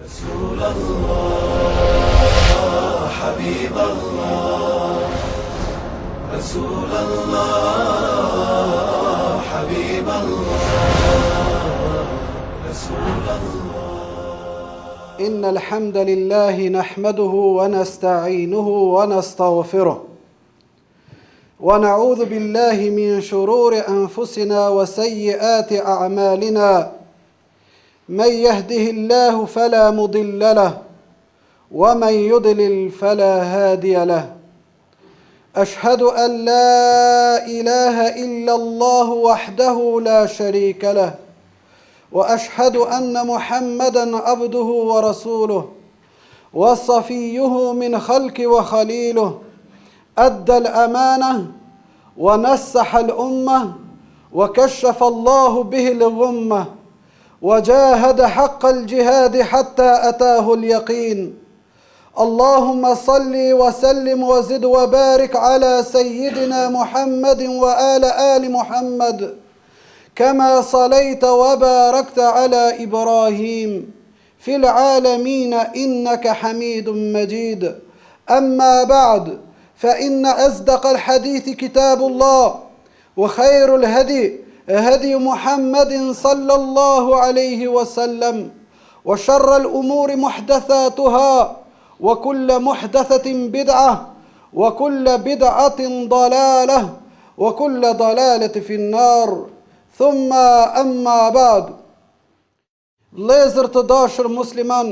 رسول الله حبيب الله رسول الله حبيب الله رسول الله إن الحمد لله نحمده ونستعينه ونستغفره ونعوذ بالله من شرور أنفسنا وسيئات أعمالنا من يهده الله فلا مضل له ومن يضلل فلا هادي له أشهد أن لا إله إلا الله وحده لا شريك له وأشهد أن محمدًا عبده ورسوله وصفيه من خلقه وخليله أدى الأمانة ونصح الأمة وكشف الله به الغمة وجاهد حق الجهاد حتى أتاه اليقين اللهم صل وسلم وزد وبارك على سيدنا محمد وآل محمد كما صليت وباركت على إبراهيم في العالمين إنك حميد مجيد أما بعد فإن أصدق الحديث كتاب الله وخير الهدي هدي محمد صلى الله عليه وسلم وشر الأمور محدثاتها وكل محدثة بدعة وكل بدعة ضلالة وكل ضلالة في النار ثم أما بعد Vëllezër të dashur musliman,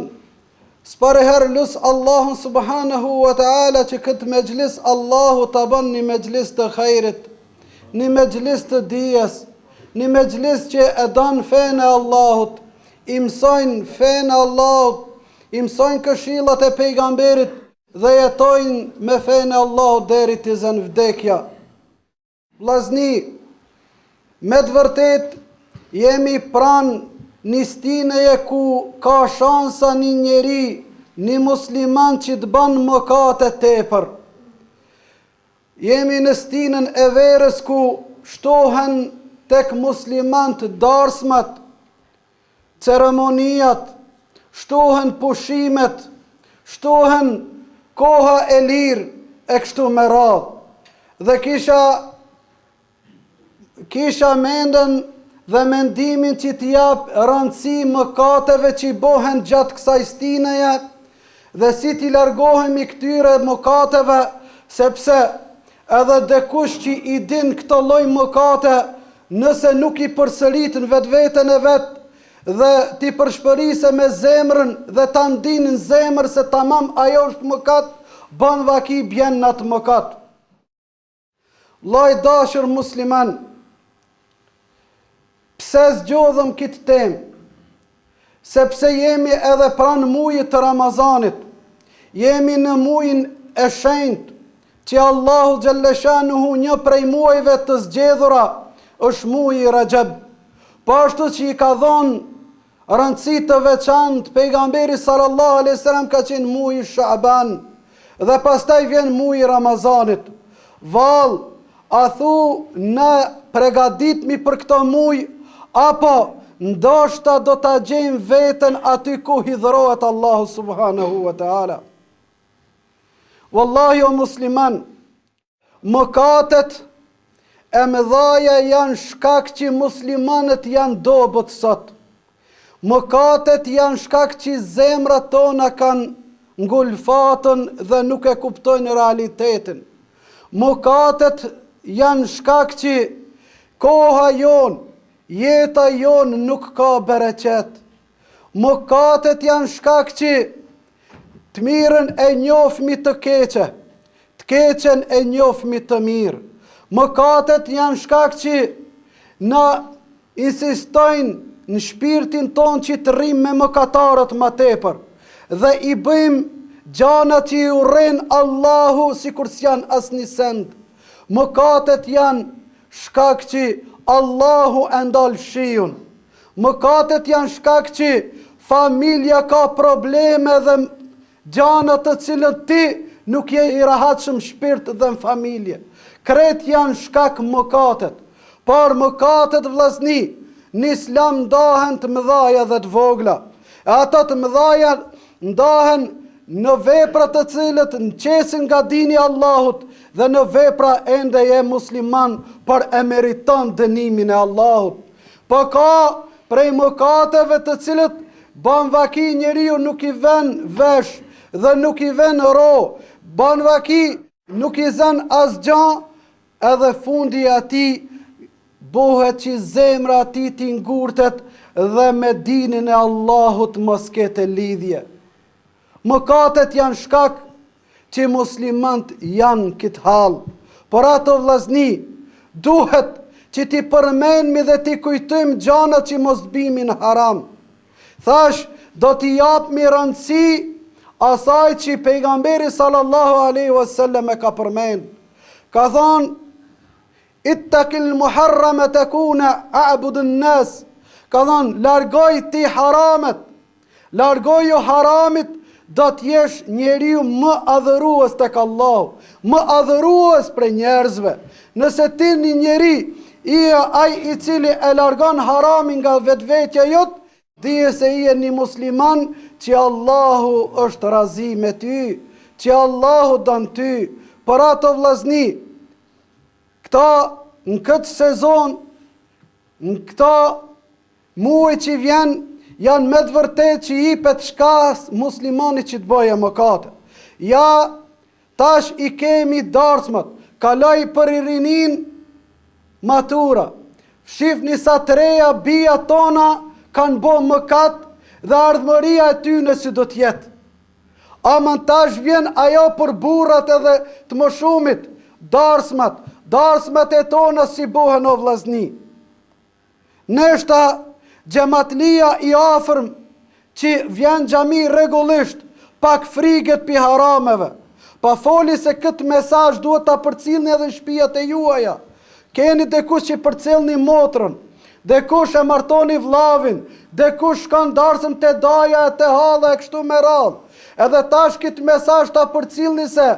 s'pareherë lusë Allahun subhanahu wa ta'ala që këtë mejlis Allahu të bën një mejlis të khejrit, një mejlis të dijes, një mejlis që e danë fejnë e Allahut, i mësojnë fejnë e Allahut, i mësojnë këshillat e pejgamberit dhe jetojnë me fejnë e Allahut deri të zënë vdekja. Vllazni, me të vërtet jemi pranë një stineje ku ka shansa një njeri, një musliman që të banë mëkate tepër. Jemi në stinën e verës ku shtohen tek muslimant darsmat, ceremonijat, shtohen pushimet, shtohen koha e lirë e kështu me radhë. Dhe kisha mendën dhe mendimin që t'jap rëndësi mëkateve që bohen gjatë kësaj stineje dhe si t'i largohemi këtyre mëkateve, sepse edhe dikush që i din këto lloj mëkate, nëse nuk i përsëritën vetveten e vet dhe t'i përshpërisë me zemrën dhe ta ndinë në zemër se tamam ajo është mëkat, ban vaki bjen në atë mëkat. Vllai dashur musliman, pse zgjodhëm këtë temë? Sepse jemi edhe pranë mujit të Ramazanit. Jemi në mujin e shenjtë, që Allahu xhalleshanuhu një prej muajve të zgjedhura është muji Rajab. Po ashtu që i ka dhënë rëndësi të veçantë pejgamberi sallallahu alaihi wasallam ka qenë muji Shaaban dhe pastaj vjen muji Ramazanit. Vallë, a thu në pregaditmi për këto muj, apo ndoshta do ta gjejmë veten aty ku hidhrohet Allahu subhanahu wa ta'ala. Wallahi o musliman, mëkatet e mëdhaja janë shkak që muslimanët janë dobët sot. Mëkatet janë shkak që zemrat tona kanë ngulfatën dhe nuk e kuptojnë realitetin. Mëkatet janë shkak që koha jonë, jeta jonë nuk ka bereqet. Mëkatet janë shkak që të mirën e njofmi të keqe, të keqen e njofmi të mirë. Mëkatet janë shkak që na insistojnë në shpirtin ton që të rrim me mëkatarët ma tepër dhe i bëjmë gjana që i urren Allahu sikur s'janë asnjë send. Mëkatet janë shkak që Allahu e ndal shiun. Mëkatet janë shkak që familja ka probleme dhe gjana të cilën ti nuk je i rahatshëm shpirt dhe në familje. Kret janë shkak mëkatet. Por mëkatet vllazni, në Islam ndahen të mëdhaja dhe të vogla. E ato të mëdhaja ndahen në vepra të cilët në qesin nga dini Allahut dhe në vepra ende je musliman për e meriton dënimin e Allahut. Po ka prej mëkateve të cilët ban vaki njeriu nuk i ven vesh dhe nuk i ven ro, ban vaki nuk i zën asgjë, edhe fundi ati bohet që zemra ati ti ngurtet dhe me dinin e Allahut mos kete lidhje. Mëkatet janë shkak që muslimant janë këtë halë. Por ato vllazni, duhet që ti përmenmi dhe ti kujtojmë gjanat që mos bimin haram. Thash, do t'i japmi rëndësi asaj që pejgamberi sallallahu alaihi wasallam e ka përmen. Ka thonë, ittaqil muharrama takuna a'budun nas. Ka thonë, largoj ti haramet, largoj jo haramit, do t'jesh njeriu më adhurues tek Allahu, më adhurues për njerëzve. Nëse ti një njeri ai i cili e largon haramin nga vetvetja jot, dije se i e një musliman që Allahu është razi me ty, që Allahu don ty. Për ato vllazni, këta në këtë sezon, në këta muaj që vjen, janë me të vërtet që i pet shkas muslimani që të bëje mëkate. Ja, tash i kemi darsmat, kaloj për i rinin matura. Shifni sa të reja bija tona kanë bo mëkat dhe ardhmëria e tyne si do t'jetë. Aman tash vjen ajo për burrat edhe të më shumit, darsmat e tona si bohen o vllazni. Neshta xhamatlia i afërm që vjen xhami rregullisht, pak friget pi harameve. Pa foli se këtë mesazh duhet ta përcjellni edhe në shtëpiat e juaja. Keni dikush që përcjellni motrën, dikush e martoni vllavin, dikush shkon darsën te daja e te halla e kështu me radhë. Edhe tash këtë mesazh ta përcjellni se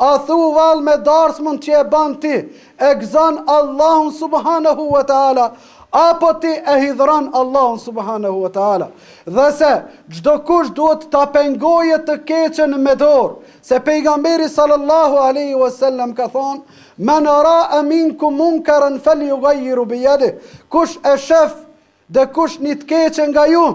a thu vall me darsmën që e ban ti, e gëzon Allahun subhanahu wa taala, apo ti e hidhron Allahun subhanahu wa taala. Dhe se çdo kush duhet ta pengoje të keqen me dorë, se pejgamberi sallallahu alaihi wasallam ka thonë: "Man ra'a minkum munkaran falyughayyiru bi yadihi." Kush e shef dhe kush një të keqen nga ju,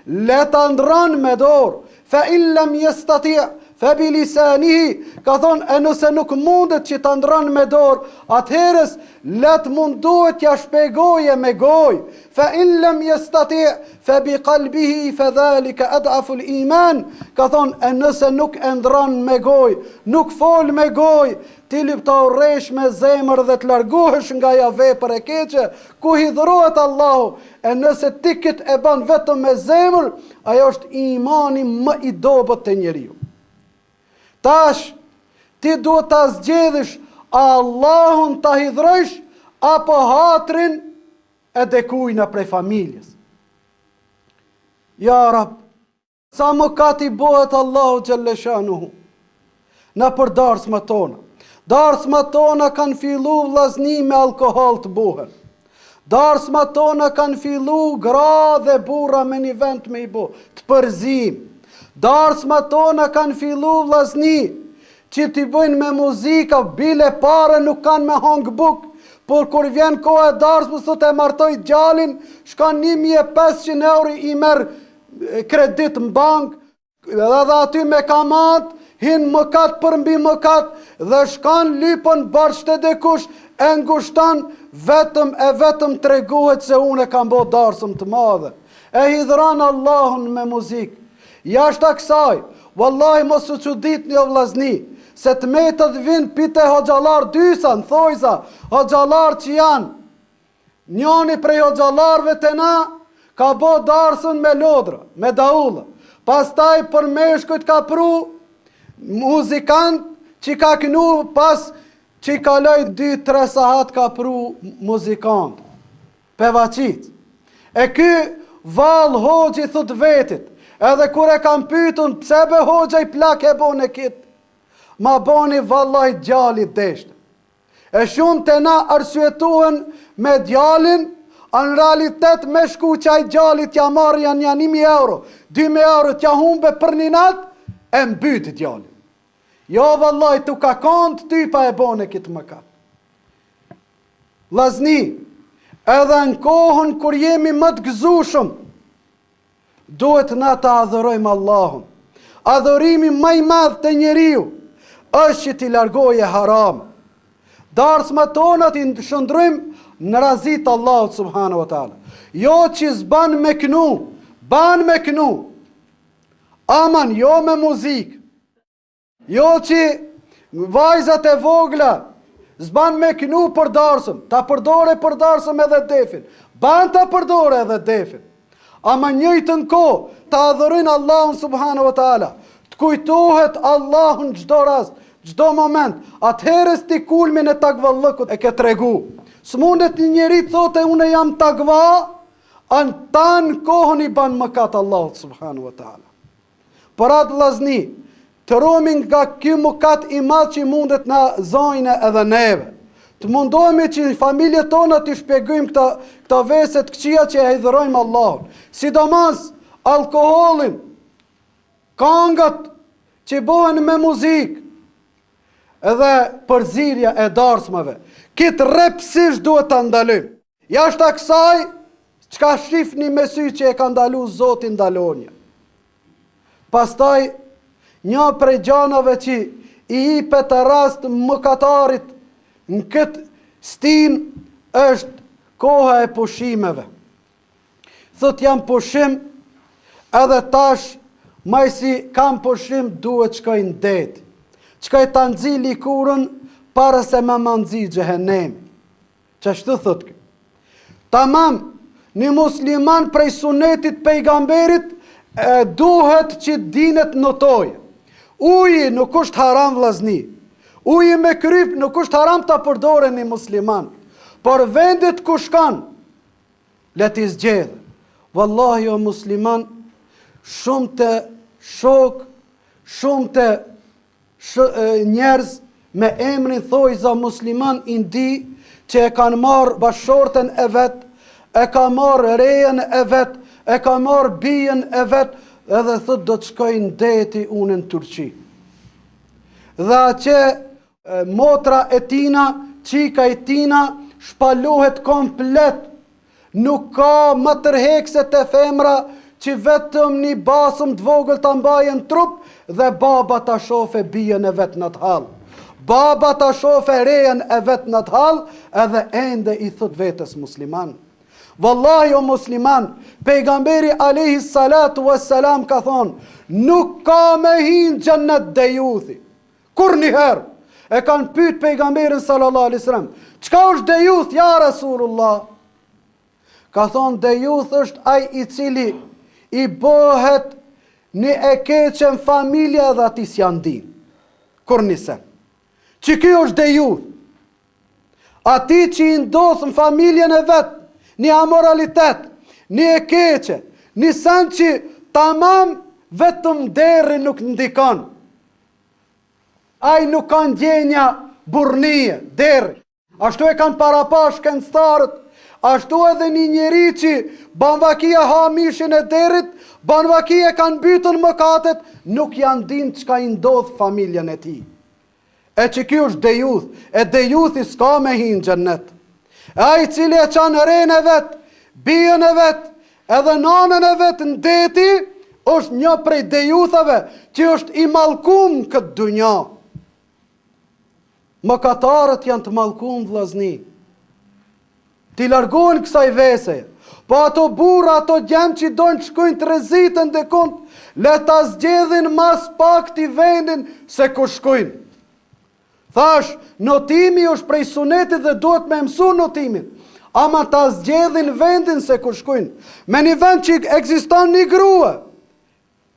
le ta ndron me dorë. Fa in lam yastati' fa bi lisanihi, ka thonë, e nëse nuk mundet që ta ndron me dorë, atëherës let mundohet t'ja shpjegoje me gojë. Fa in lam yastati' fa bi qalbihi fa dhalika ad'afu al-iman, ka thonë, e nëse nuk e ndron me gojë, nuk fol me gojë, ti lipta urresh me zemër dhe të largohesh nga ja vepër e keqe, ku hidhrohet Allahu, e nëse ti kët e ban vetëm me zemër, ajo është imani më i dobët të njeriu. Tash, ti duhet ta zgjedhësh Allahun ta hidhrojsh apo hatrin e dekujna prej familjes. Ja Rab, sa mëkat i bëhet Allahu xhalla shanuhu na për darsmat tona. Darsmat tona kanë fillu vllazni me alkohol të buhen. Darsmat tona kanë fillu gra dhe burra me një vend me i bu, të përzim. Darsmat tona kanë fillu vllazni që t'i bëjnë me muzika, bile pare nuk kanë me hong buk, por kur vjen koha e darsmës thot e martoj djalin, shkon 1500 euro i merr kredit në bank, edhe aty me kamat, hin mëkat për mbi mëkat, dhe shkan lypën barsht e dikush, e ngushtan, vetëm treguhet se unë e kam bo darsëm të madhe. E hidhran Allahun me muzik. Jashta kësaj, wallahi mos u çuditni o vllazni, se të metët vinë pite hoxhallar dysa, në thojza, hoxhallar që janë. Njoni prej hoxhallarve të na, ka bo darsën me lodra, me daulla. Pastaj për meshkujt ka pru muzikant që ka kënu pas që i kaloj 2-3 sahat ka pru muzikant, pevaçit. E ky val hoxhi thot vetit, edhe kur e kam pyetun pse be hoxha i plak e bone kit, ma boni vallahi djalit deshte. E shumë të na arsyetohen me djalin, Në realitet me shku qaj gjallit ja marrë janë 1.000 euro, 2.000 euro t'ja humbe për një natë, e mbyti gjallit. Jo vëllaj, tu ka kont ty pa e bone këtë mëkat. Lazni, edhe në kohën kur jemi më të gëzushëm, duhet na të adhërojmë Allahun. Adhërimi më i madh të njeriu është që t'i largoje haram. Darsma tona t'i shëndrojmë në razit Allahut subhanahu wa ta'ala. Jo që s'ban me knu, ban me knu. Aman, jo me muzikë. Jo që vajzat e vogla s'ban me knu për darsëm, ta përdore për darsëm edhe defin. Ban ta përdore edhe defin. Ama njëjtën kohë ta adhërojnë Allahun subhanahu wa ta'ala. Të kujtohet Allahun çdo rast, çdo moment. Atëherës ti kulmin e takvallëkut e ke tregu. S'mundet një njeri thote unë jam takva, anë tanë kohën i ban mëkat Allahut subhanahu wa ta'ala. Për atë vllazni, të romin nga ky mëkat i madh që mundet na zojnë edhe neve. Të mundohemi që familje tona të shpjegojmë këta veset këqija që e hidhërojmë Allahun. Sidomos alkoholin, këngët që bëhen me muzikë, edhe përzirja e darsmave. Kitë repsisht duhet të ndalojmë. Jashtë kësaj, çka shifni me sy që e ka ndalu Zoti ndalonja. Pastaj, një prej gjanave që i jepet rast mëkatarit në këtë stin është koha e pushimeve. Thot jam pushim, edhe tash, majsi kam pushim, duhet shkoj në det. Shkoj të nxili kurën, para se me më nxi xhehenemi. Çashtu thot kë. Tamam, një musliman prej sunetit pejgamberit, duhet që dinet notoje. Uji nuk është haram vllazni. Uji me kryp nuk është haram ta përdore një musliman. Por vendet ku shkan, le t'i zgjedh. Wallahi o musliman, shumë të shok, shumë të njerëz me emrin thojza musliman indi që e kanë marrë bashorten e vet, e ka marrë rejen e vet, e ka marrë bijen e vet, edhe thot do të shkojnë deti unë në Turqi. Dhe që motra e tina, qika e tina, shpalohet komplet. Nuk ka më tërhekse të femra që vetëm një basëm të vogël të mbajen trup dhe baba ta shofe bijen e vet në të halë. Baba ta shofe rejen e vet në të halë edhe ende i thot vetës musliman. Wallahi o musliman, pejgamberi alayhi salatu wassalam ka thonë, nuk ka me hinë xhennet dejuthi. Kur njëherë, e kanë pyet pejgamberin sallallahu alaihi wasallam, çka është dejuth, ja Rasulullah? Ka thonë, dejuth është ai i cili i bëhet një e keqen familja dhe ati s'jan din. Kur nisen. Që ky është dejuth. Ati që i ndodh në familjen e vetë, një amoralitet, një e keqe, një sen që tamam vetëm deri nuk ndikon. Ai nuk kanë ndjenja burnie, deri. Ashtu e kanë parapash shkencëtarët, ashtu edhe një njeri që banvakia ha mishin e derit, banvakia kanë bytën mëkatet, nuk janë din çka i ndodh familjen e tij. E që kjo është dejuth, e dejuthi s'ka me hinë xhennet. E ai cili e qanë rejnë e vetë, bijën e vetë, edhe nanën e vetë në deti, është një prej dejuthave që është i mallkum këtë dunja. Mëkatarët janë të mallkum vllazni. Ti largohen kësaj vese. Po ato burra, ato djemë që dojnë të shkojnë të rezitën dhe kont, le ta zgjedhin mas pak t'i vendin se ku shkojnë. Thash, notimi është prej sunetit dhe duhet me mësu notimin. Ama ta zgjedhin vendin se ku shkojnë. Me një vend që ekziston një grua,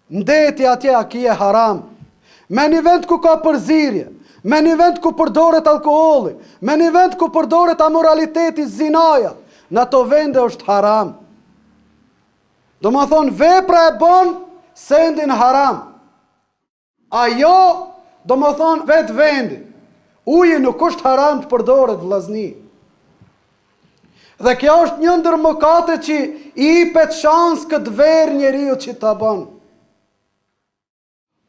ndeti atje a kje haram. Me një vend ku ka përzirje, me një vend ku përdoret alkoholi, me një vend ku përdoret amoraliteti, zinaja, në to vende është haram. Do më thonë, vepra e bon, sendin haram. Ajo, do më thonë, vetë vendi. Uji nuk është haram të përdoret vllazni. Dhe kjo është një ndër mëkatet që i jepet shans këtë verë njeriu që ta bën.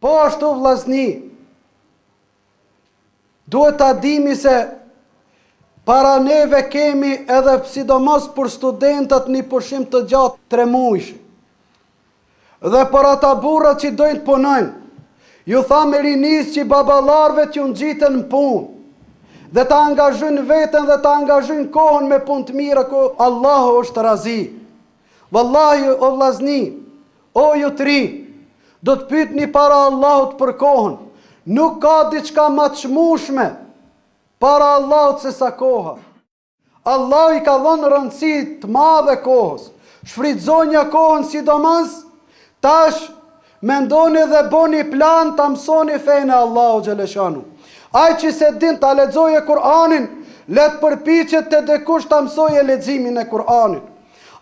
Po ashtu vllazni, duhet ta dimi se para neve kemi edhe sidomos për studentët një pushim të gjatë 3 muajsh. Dhe për ata burra që dojnë të punojnë, ju thamë rinis që baballarëve që unë gjitën në punë, dhe ta angazhojnë veten dhe ta angazhojnë kohën me punë të mira ku Allahu është razi. Wallahi o vllazni, o ju të ri, do të pyetni para Allahut për kohën. Nuk ka diçka më të çmueshme para Allahut se sa koha. Allah i ka dhënë rëndësi të madhe kohës. Shfrytëzoni kohën sidomos tash mendoni dhe bëni plan ta mësoni fenë Allahu xhaleshanu. Ai që se din ta lexojë Kur'anin, le të përpiqet të dikush ta mësojë leximin e Kur'anit.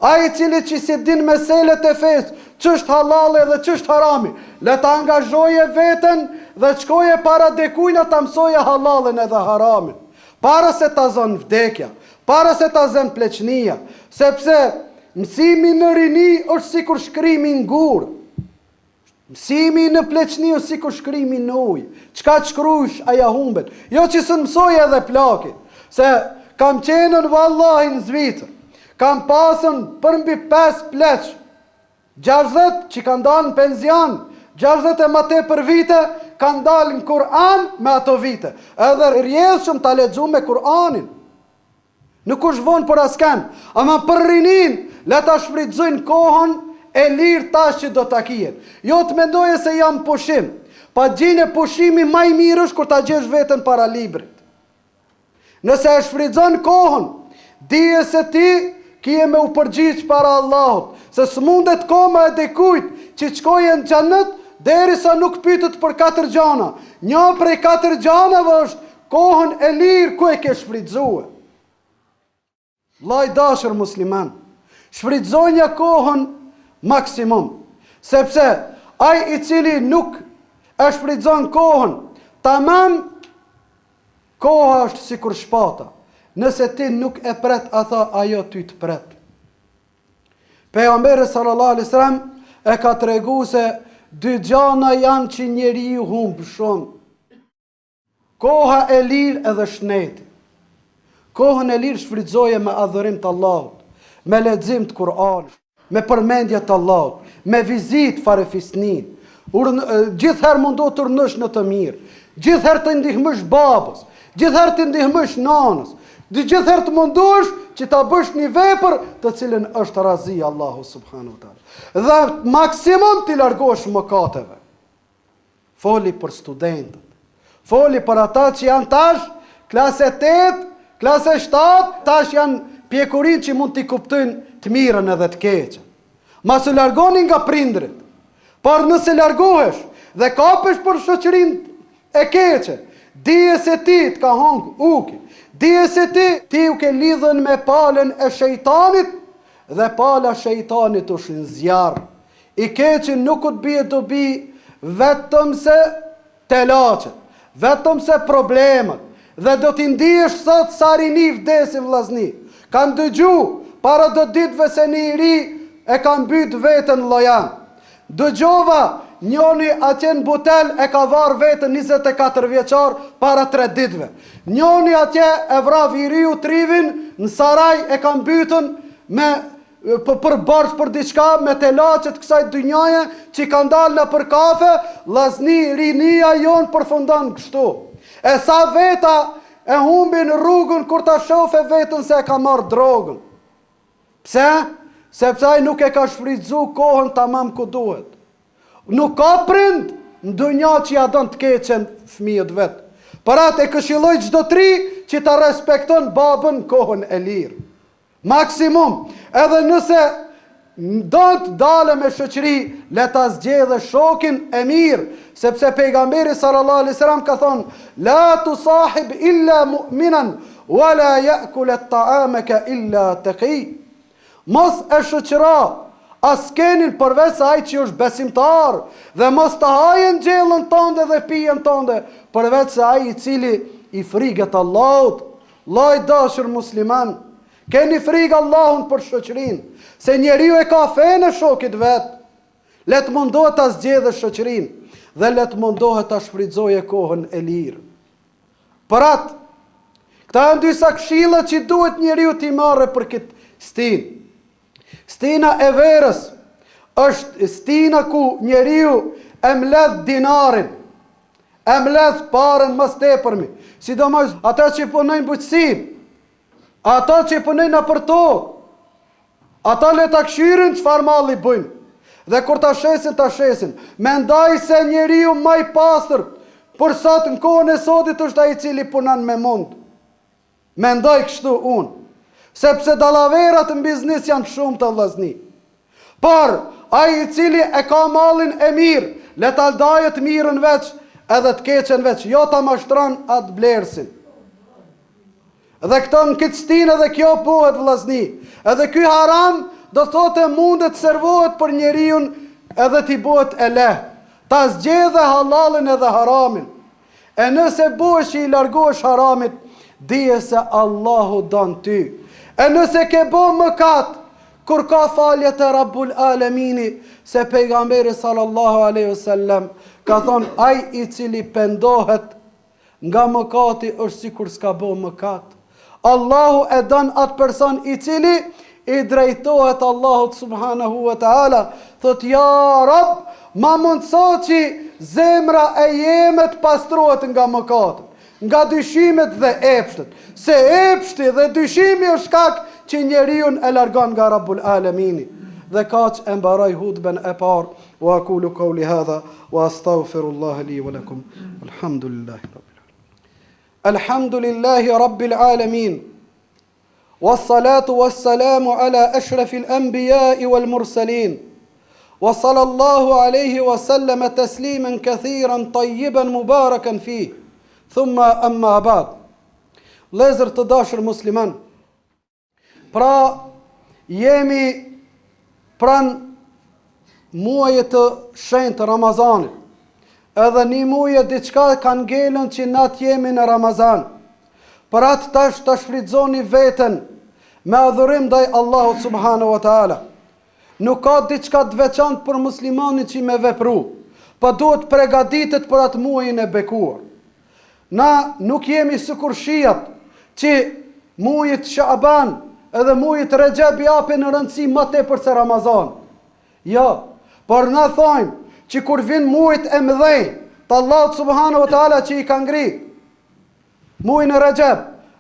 Ai i cili që se din meselet e fesë, ç'është halali dhe ç'është harami, le të angazhojë veten dhe të shkojë para dikujt ta mësojë halalin edhe haramin, para se ta zon vdekja, para se ta zon pleqnia, sepse mësimi në rini është sikur shkrimi në gur. Mësimi në pleqni është sikur shkrimi në ujë. Çka të shkruash aja humbet. Jo që së mësoj edhe plaki. Se kam qenën vallahi në Zvicër. Kam pasën për mbi 5 pleq. 60 që kanë dalë në penzion, 60 e më tepër vite kanë dalë në Kur'an me ato vite. Edhe rjedhshëm ta lexojmë me Kur'anin. Nuk është vonë për asken, ama për rinin, le ta shfrytëzojnë kohën e lirë tash që do ta kijen. Jo të mendoje se jam pushim. Pa gjine pushimi më i mirë është kur ta gjesh veten para librit. Nëse e shfrytëzon kohën, dije se ti kije me u përgjigj para Allahut, se s'mundet koma e dikujt që shkojë në xhenet derisa nuk pyetet për 4 gjana. Një prej 4 gjanave është kohën e lirë ku e ke shfrytëzuar. Vllai dashur musliman, shfrytëzoni kohën maksimum, sepse ai i cili nuk e shfrytëzon kohën, tamam koha është sikur shpata. Nëse ti nuk e pret ata, ajo ty të pret. Pejgamberi sallallahu alaihi wasallam e ka treguar se 2 gjana janë që njeriu humb shumë. Koha e lirë edhe shneti. Kohën e lirë shfrytëzoje me adhurim të Allahut, me lexim të Kur'anit, me përmendje të Allahut, me vizitë farefisnin. Gjithherë mundo të urnësh në të mirë, gjithherë të ndihmësh babës, gjithherë të ndihmësh nanës, gjithherë të mundosh që ta bësh një vepër të cilën është razi Allahu subhanahu wa taala. Dhe maksimum të largosh mëkateve. Foli për studentët, foli për ata që janë tash klase 8, klase 7, tash janë pjekurin që mund t'i kuptojnë të mirën edhe të keqen. Mas u largoni nga prindrit, por nëse largohesh dhe kapesh për shoqërinë e keqe, dije se ti të ka hongë uki, dije se ti u ke lidhën me palën e shejtanit dhe pala shejtanit është në zjarë. I keqin nuk u të bie dobi vetëm se telaqet, vetëm se problemet, dhe do t'i ndihesh sot sa rini vdesin vllazni. Kanë dëgju para do ditëve se një i ri e kanë mbyt veten llojan. Dëgjova njoni atje në butel e ka varë vetën 24 vjeçar para 3 ditëve. Njoni atje e vra viriu trivin në Saraj e ka mbytën me për barç për diçka me telaqet kësaj dynjaje që kanë dalë në për kafe, vllazni rinia jon përfundon kështu. E sa veta e humbin rrugën kur ta shofe vetën se e ka marrë drogën. Pse? Sepse ai nuk e ka shfrytëzuar kohën tamam ku duhet. Nuk ka prind në dynja që ja don të keqen fëmijët vet. Për atë e këshilloj çdo tri që ta respekton babën kohën e lirë. Maksimum, edhe nëse do të dale me shoqëri, le ta zgjedhë shokin e mirë, sepse pejgamberi sallallahu alaihi wasallam ka thonë: "La tusahib illa mu'minan wa la ya'kul at-ta'amaka illa taqi." Mos e shoqëro askenin përveç se ai që është besimtar, dhe mos të hajën gjellën tënde dhe pijen tënde përveç se ai i cili i friget Allahut. Vllai dashur musliman, Keni frikë Allahun për shoqërinë, se njeriu e ka fenë e shokit vet. Le të mundohet ta zgjedhë shoqërinë dhe le të mundohet ta shfrytëzojë kohën e lirë. Për atë, këta janë disa këshilla që duhet njeriu t'i marrë për këtë stinë. Stina e verës është stina ku njeriu e mbledh dinarin, e mbledh parën më tepërmi, sidomos ata që punojnë bujqësinë, ata që punojnë nëpër tokë, ata le ta këshirin çfarë malli bëjnë. Dhe kur ta shesin, mendoj se njeriu më i pastër për sot në kohën e sotit është ai i cili punon me mund. Mendoj kështu unë, sepse dallaverat në biznes janë shumë të vllazni. Por ai i cili e ka mallin e mirë, le ta ndajë të mirën veç edhe të keqen veç, jo ta mashtron atë blersin. Dhe këto në këtë stinë edhe kjo bëhet vllazni. Edhe ky haram do thotë mundet servohet për njeriu edhe t'i bëhet e lehtë. Ta zgjedhë halalin edhe haramin. E nëse bëhesh që i largohesh haramit, dije se Allahu don ty. E nëse ke bërë mëkat, kur ka falje të Rabbul Alemini, se pejgamberi sallallahu alaihi wasallam ka thonë, ai i cili pendohet nga mëkati është sikur s'ka bërë mëkat. Allahu e don atë person i cili i drejtohet Allahut subhanahu wa ta'ala, thot ja Rabb, ma mundso që zemra e jeme të pastrohet nga mëkatet, nga dyshimet dhe epshtet, se epshti dhe dyshimi është shkak që njeriu e largon nga Rabbul Alemini. Dhe kaq e mbaroj hutben e parë, wa aqulu qawli hadha wa astaghfirullah li wa lakum. Alhamdulillahi rabbil alamin. والصلاة والسلام على أشرف الأنبياء والمرسلين وصلى الله عليه وسلم تسليما كثيرا طيبا مباركا فيه ثم أما بعد. Vëllezër të dashur musliman, pra jemi pranë muajit të shenjtë Ramazanit, edhe një muaj diçka ka ngelën që natë jemi në Ramazan. Për atë tash të shfrytëzoni veten me adhurim ndaj Allahut subhanahu wa ta'ala. Nuk ka diçka të veçantë për muslimanin që me vepru, pa duhet përgatitet për atë muajin e bekuar. Na nuk jemi sikur shijat që muajit Shaaban edhe muajit Rexheb japin rëndësi më tepër se Ramazan. Jo, por na thojmë që kur vin muajit e mëdhenj të Allahut subhanahu wa ta'ala që i ka ngrit, muajin e Rexheb,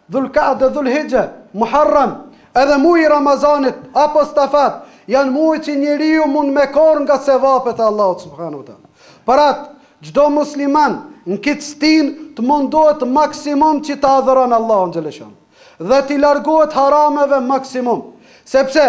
Dhulqa'da, Dhulhijja, Muharram, edhe muaji i Ramazanit apo Safar, janë muaj që njeriu mund me korr nga sevapet e Allahut subhanahu wa ta'ala. Për atë, çdo musliman në këtë stinë të mundohet maksimum që të adhuron Allahun xhaleshan dhe të largohet harameve maksimum, sepse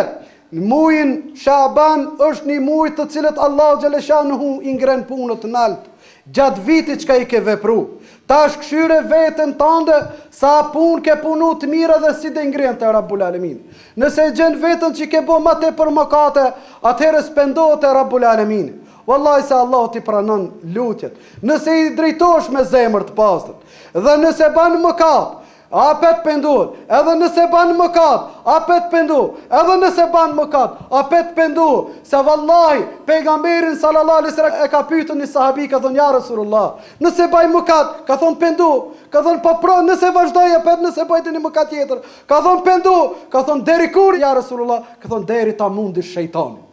në muajin Shaaban është një muaj të cilët Allahu xhaleshanuhu i ngren punët në lart gjatë vitit që i ke vepru. Ta shkëshyre vetën tënde sa punë ke punu të mira dhe si dhe ngrihen të Rabbul Alamin. Nëse gjen vetën që ke bo ma tepër mëkate, atëherë spendohet e Rabbul Alamin. Wallahi se Allah t'i pranon lutjet. Nëse i drejtosh me zemër të pastër, dhe nëse ban mëkat, apet penduhet. Edhe nëse ban mëkat, apet penduhet. Edhe nëse ban mëkat, apet penduhet. Se vallahi pejgamberin sallallahu alaihi wasallam e ka pyetur një sahabi, ka thonë ja Rasulullah, nëse baj mëkat, ka thonë penduhet. Ka thonë po pro, nëse vazhdoj apet, nëse bëj një mëkat tjetër, ka thonë penduhet. Ka thonë deri kur ja Rasulullah? Ka thonë deri ta mundi shejtani.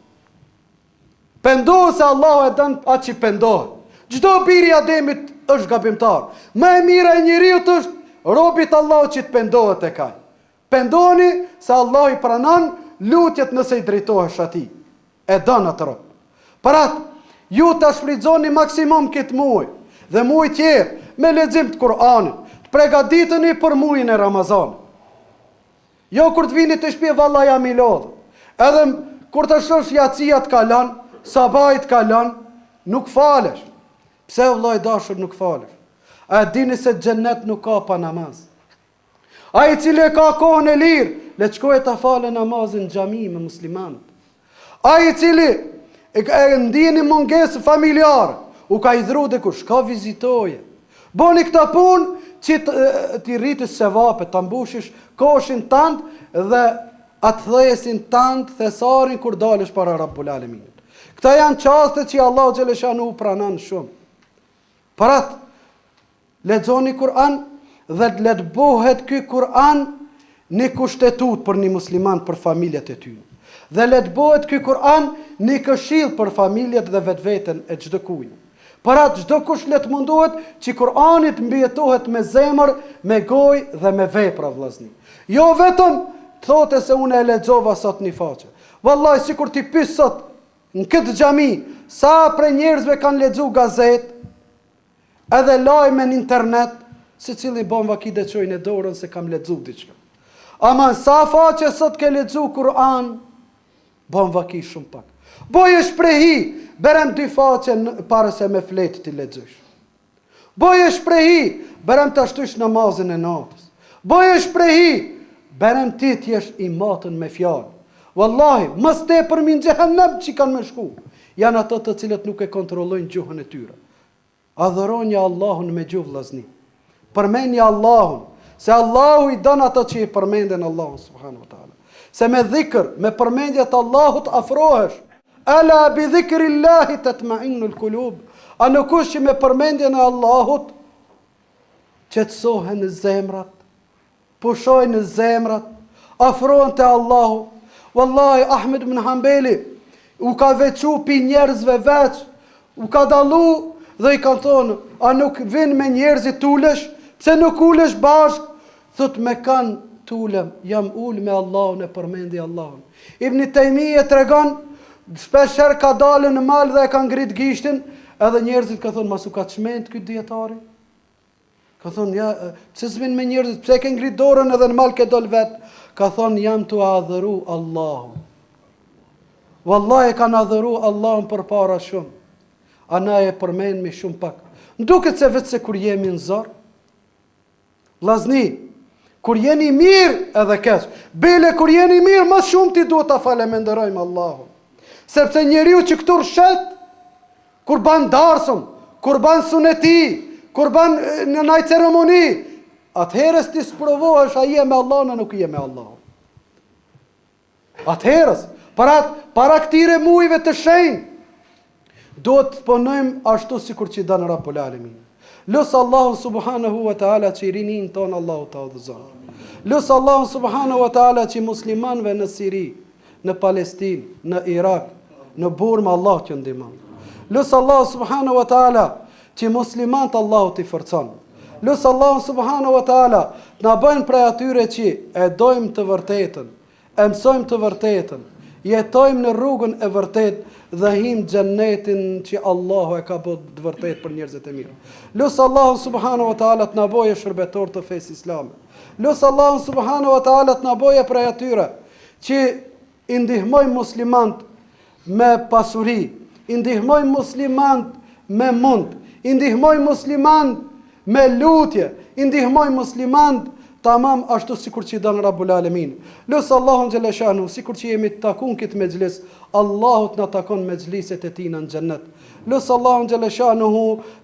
Penduhet se Allahu e don atë që pendohet. Çdo biri i Ademit është gabimtar. Më e mira e njeriu është robit Allah që të pendohet e kaj. Pendoni se Allah i pranon lutjet nëse i drejtohesh atij. E don atë rob. Për atë, ju të shfrytëzoni maksimum këtë muaj dhe muaj tjerë me lexim të Kur'anit. Të përgatiteni për muajin e Ramazanit. Jo kur të vini të shtëpi valla jam i lodhur. Edhe kur të shosh jacia të kalon, sabahit kalon, nuk falesh. Pse vëllai dashur nuk falesh? A dini se xhennet nuk ka pa namaz? Ai i cili ka kohën e lirë, le të shkojë ta falë namazin në xhami me muslimanët. Ai i cili e ndjeni mungesë familjare, u ka hidhur dikush, ka vizitoje. Boni këtë punë që ti rritës se vape, të mbushish koshin tënd dhe atë dhëjesin tënd thesarin kur dalësh para Rabbul Alaminit. Këta janë qaste që Allah xhaleshanu pranon shumë. Për atë, lexoni Kur'an dhe let bëhet ky Kur'an një kushtetut për një musliman për familjet e tyre. Dhe let bëhet ky Kur'an një këshill për familjet dhe vetveten e çdo kujt. Për atë çdo kush let mundohet që Kur'anit mbijetohet me zemër, me gojë dhe me vepra vllazni. Jo vetëm thotë se unë e lexova sot një faqe. Vallahi sikur ti pyes sot në këtë xhami sa prej njerëzve kanë lexuar gazetë edhe lajme në internet, secili bën vakide çojnë në dorën se kam lexuar diçka. Ama sa faqe sot ke lexuar Kur'an, bën vaki shumë pak. Boje shprehi, berem 2 faqe para se me fletë ti lexosh. Boje shprehi, berem ta shtysh namazin e natës. Boje shprehi, berem ti t'jesh i matën me fjalë. Wallahi, mos tepër min xhehenem që kanë me shku. Janë ato të cilët nuk e kontrollojnë gjuhën e tyre. Adhuroni Allahun me gjuhë vllazni. Përmendni Allahun, se Allahu i don ato që i përmenden Allahun subhanahu wa taala. Se me dhikr, me përmendje të Allahut afrohesh. Ala bi dhikrillahi tatma'innul qulub. A nuk është që me përmendjen e Allahut qetësohen zemrat, pushojnë zemrat, afrohen te Allahu. Wallahi Ahmed ibn Hanbali u ka veçu pi njerëzve veç, u ka dallu dhe i kanë thonë, a nuk vin me njerëzit tulesh, pse nuk ulesh bashk? Thot me kanë tulem, jam ul me Allahun e përmendi Allahun. Ibn Taymije tregon, shpesher ka dalë në mal dhe e ka ngrit gishtin, edhe njerëzit ka thonë, masu ka çmend ky dietari? Ka thonë, ja, pse s'vin me njerëzit, pse ke ngrit dorën edhe në mal ke dol vet? Ka thonë, jam tu adhuru Allahun. Wallahi kanë adhuru Allahun për para shumë. Ana e përmend me shumë pak. Nduket se vetë se kur jemi në zor, vllazni, kur jeni mirë edhe keq. Bile kur jeni mirë, më shumë ti duhet ta faleminderojmë Allahun. Sepse njeriu që këtu rrshet, kur ban darsum, kur ban suneti, kur ban në një ceremoni, atëherës ti sprovohesh a je me Allahun a nuk je me Allahun. Atëherës, para këtire mujve të shenjë, do të punojmë ashtu sikur që dënë Rabbul Alamin. Lësë Allahu subhanahu wa ta'ala që i rinin tonë Allahu ta udhëzon. Lësë Allahu subhanahu wa ta'ala që muslimanve në Siri, në Palestinë, në Irak, në Burma Allah që ndihmon. Lësë Allahu subhanahu wa ta'ala që muslimanët Allahu t'i forcon. Lësë Allahu subhanahu wa ta'ala na bëjnë prej atyre që e dojmë të vërtetën, e mësojmë të vërtetën, jetojmë në rrugën e vërtet dhe him xhennetin që Allahu e ka bërë të vërtet për njerëzit e mirë. Lusë Allahu subhanahu wa ta'ala të na boje shërbetor të fesë islame. Lusë Allahu subhanahu wa ta'ala të na boje prej atyre që i ndihmojnë muslimant me pasuri, i ndihmojnë muslimant me mund, i ndihmojnë muslimant me lutje, i ndihmojnë muslimant tamam ashtu sikur që i dënë Rabbul Alamin. Lusë Allahun xhaleshanu, sikur që jemi të takun këtë mexhlis, Allahut na takon mexhliset e tina në xhennet. Lusë Allahun xhaleshanu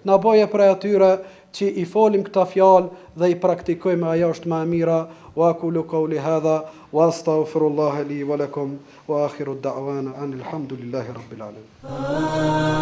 na boje prej atyre që i folim këta fjalë dhe i praktikojmë ajo është më e mira. Wa aqulu qawli hadha wa astaghfirullaha li wa lakum wa akhiru da'wana anil hamdulillahi rabbil alamin.